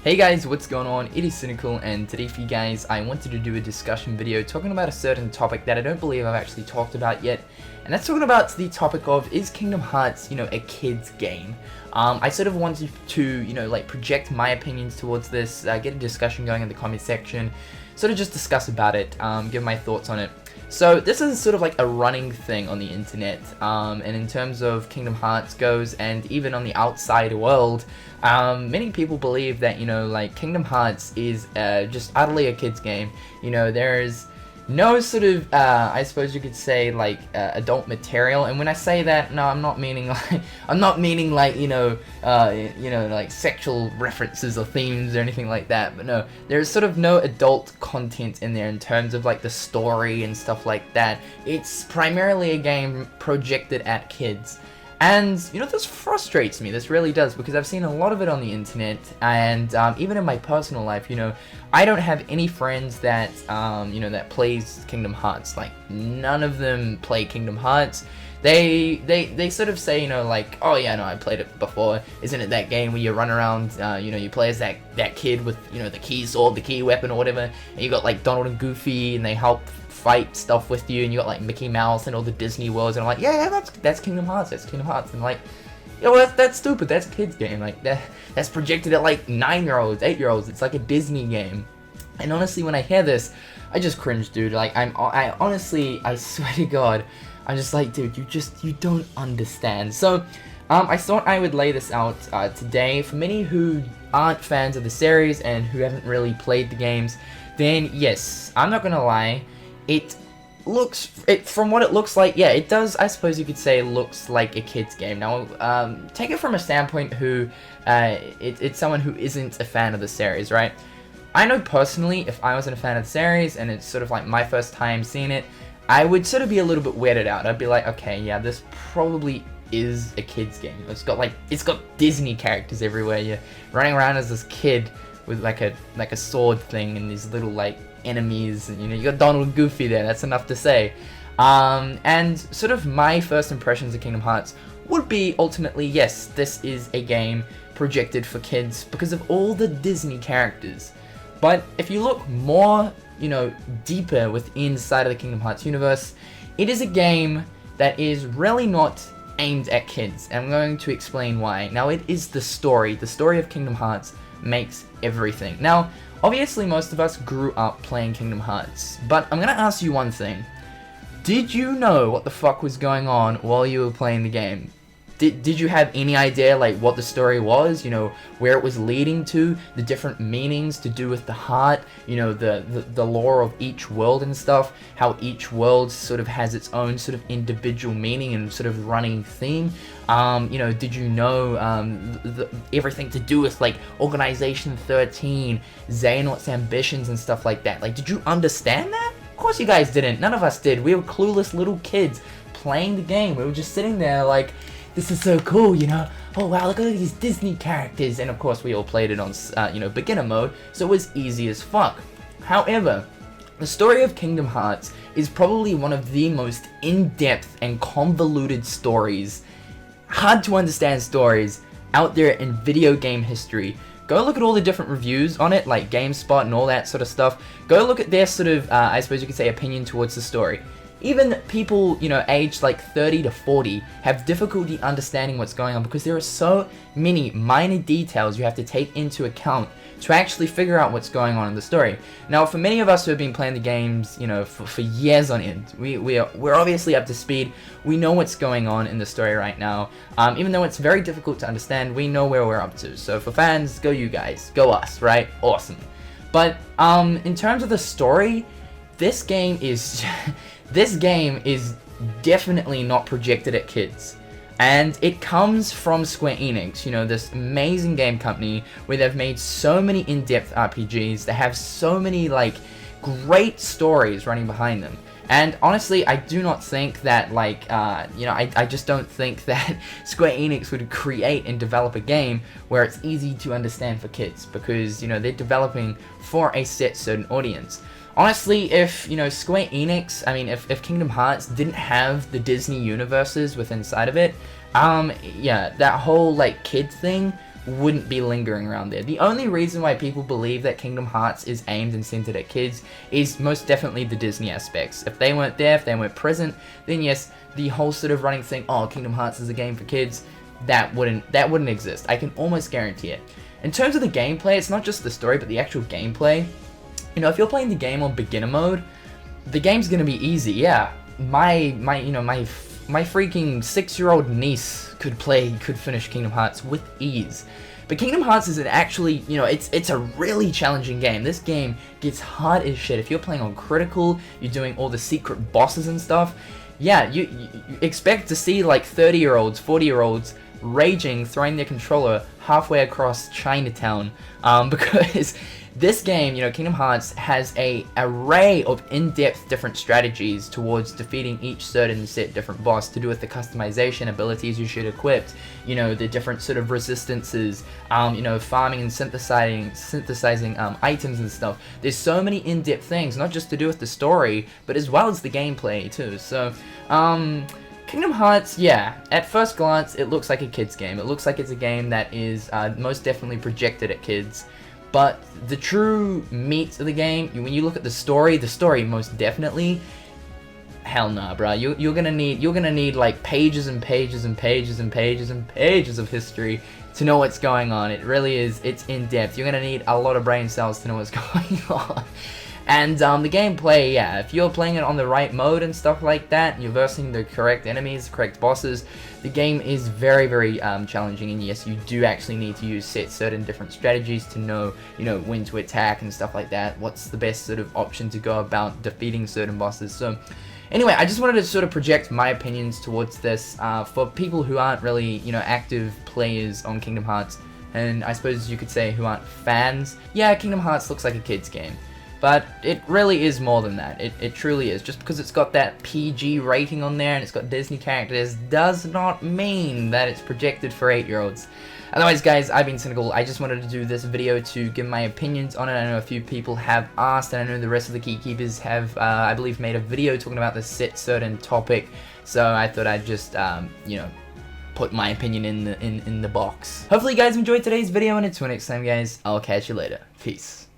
Hey guys, what's going on? It is Cynnnical, and today for you guys I wanted to do a discussion video talking about a certain topic that I don't believe I've actually talked about yet, and that's talking about the topic of, is Kingdom Hearts, a kid's game? I sort of wanted to, project my opinions towards this, get a discussion going in the comment section, sort of just discuss about it, give my thoughts on it. So this is sort of like a running thing on the internet, and in terms of Kingdom Hearts goes, and even on the outside world, many people believe that, Kingdom Hearts is just utterly a kid's game. There's no sort of, I suppose you could say, adult material. And when I say that, no, I'm not meaning like sexual references or themes or anything like that. But no, there's sort of no adult content in there in terms of like the story and stuff like that. It's primarily a game projected at kids. And, this frustrates me, this really does, because I've seen a lot of it on the internet, and even in my personal life, I don't have any friends that, that plays Kingdom Hearts. Like, none of them play Kingdom Hearts. They sort of say, oh yeah, no, I played it before. Isn't it that game where you run around, you play as that kid with, the key sword, the key weapon or whatever, and you got, Donald and Goofy, and they help fight stuff with you, and you got Mickey Mouse and all the Disney worlds, and I'm like, yeah, that's Kingdom Hearts, and like, that's stupid, that's a kid's game, that's projected at 9-year-olds, 8-year-olds, it's like a Disney game. And honestly, when I hear this, I just cringe, dude. I honestly, I swear to God, I'm just like, dude, you don't understand. So I thought I would lay this out today for many who aren't fans of the series and who haven't really played the games. Then yes, I'm not gonna lie, from what it looks like, yeah, it does, I suppose you could say, looks like a kid's game. Now, take it from a standpoint who, it's someone who isn't a fan of the series, right? I know personally, if I wasn't a fan of the series, and it's sort of like my first time seeing it, I would sort of be a little bit weirded out. I'd be like, okay, yeah, this probably is a kid's game. It's got Disney characters everywhere. You're running around as this kid with like a sword thing and these little enemies, and you got Donald and Goofy there. That's enough to say. And sort of my first impressions of Kingdom Hearts would be ultimately, yes, this is a game projected for kids because of all the Disney characters. But if you look more, deeper within the Kingdom Hearts universe, it is a game that is really not aimed at kids, and I'm going to explain why. Now, it is the story of Kingdom Hearts makes everything. Now, obviously most of us grew up playing Kingdom Hearts, but I'm gonna ask you one thing. Did you know what the fuck was going on while you were playing the game? Did you have any idea what the story was, where it was leading to, the different meanings to do with the heart, the lore of each world and stuff, how each world sort of has its own sort of individual meaning and sort of running theme? Did you know everything to do with Organization 13, Xehanort's ambitions and stuff like that? Did you understand that? Of course you guys didn't. None of us did. We were clueless little kids playing the game. We were just sitting there this is so cool, oh wow, look at all these Disney characters, and of course we all played it on, beginner mode, so it was easy as fuck. However, the story of Kingdom Hearts is probably one of the most in-depth and convoluted stories, hard to understand stories, out there in video game history. Go look at all the different reviews on it, like GameSpot and all that sort of stuff. Go look at their sort of, I suppose you could say, opinion towards the story. Even people, aged 30 to 40 have difficulty understanding what's going on because there are so many minor details you have to take into account to actually figure out what's going on in the story. Now, for many of us who have been playing the games, for years on end, we're obviously up to speed. We know what's going on in the story right now. Even though it's very difficult to understand, we know where we're up to. So for fans, go you guys, go us, right? Awesome. But in terms of the story, this game is definitely not projected at kids. And it comes from Square Enix, this amazing game company where they've made so many in-depth RPGs. They have so many, great stories running behind them. And honestly, I do not think that, I just don't think that Square Enix would create and develop a game where it's easy to understand for kids, because, they're developing for a set certain audience. Honestly, if, Square Enix, if Kingdom Hearts didn't have the Disney universes within inside of it, yeah, that whole, kid thing wouldn't be lingering around there. The only reason why people believe that Kingdom Hearts is aimed and centered at kids is most definitely the Disney aspects. If they weren't there, if they weren't present, then yes, the whole sort of running thing, oh, Kingdom Hearts is a game for kids, that wouldn't exist. I can almost guarantee it. In terms of the gameplay, it's not just the story, but the actual gameplay. You know, if you're playing the game on beginner mode, the game's gonna be easy. Yeah, my freaking 6-year-old niece could finish Kingdom Hearts with ease. But Kingdom Hearts is actually, you know, it's a really challenging game. This game gets hard as shit. If you're playing on critical, you're doing all the secret bosses and stuff, yeah, you expect to see like 30-year-olds, 40-year-olds raging, throwing their controller halfway across Chinatown, because this game, you know, Kingdom Hearts has a array of in-depth different strategies towards defeating each certain set different boss, to do with the customization abilities you should equip, you know, the different sort of resistances, you know, farming and synthesizing items and stuff. There's so many in-depth things, not just to do with the story, but as well as the gameplay too. So, Kingdom Hearts, yeah, at first glance, it looks like a kid's game. It looks like it's a game that is most definitely projected at kids. But the true meat of the game, when you look at the story most definitely, hell nah, bruh. You're gonna need like pages and pages and pages and pages and pages of history to know what's going on. It really is. It's in depth. You're gonna need a lot of brain cells to know what's going on. And the gameplay, yeah, if you're playing it on the right mode and stuff like that, you're versing the correct enemies, the correct bosses, the game is very, very challenging. And yes, you do actually need to use certain different strategies to know, you know, when to attack and stuff like that. What's the best sort of option to go about defeating certain bosses. So anyway, I just wanted to sort of project my opinions towards this for people who aren't really, you know, active players on Kingdom Hearts, and I suppose you could say who aren't fans. Yeah, Kingdom Hearts looks like a kid's game. But it really is more than that. It truly is. Just because it's got that PG rating on there and it's got Disney characters does not mean that it's projected for 8-year-olds. Otherwise, guys, I've been Cynnnical. I just wanted to do this video to give my opinions on it. I know a few people have asked, and I know the rest of the Key Keepers have, I believe, made a video talking about this certain topic. So I thought I'd just, you know, put my opinion in the box. Hopefully, you guys enjoyed today's video, and until next time, guys, I'll catch you later. Peace.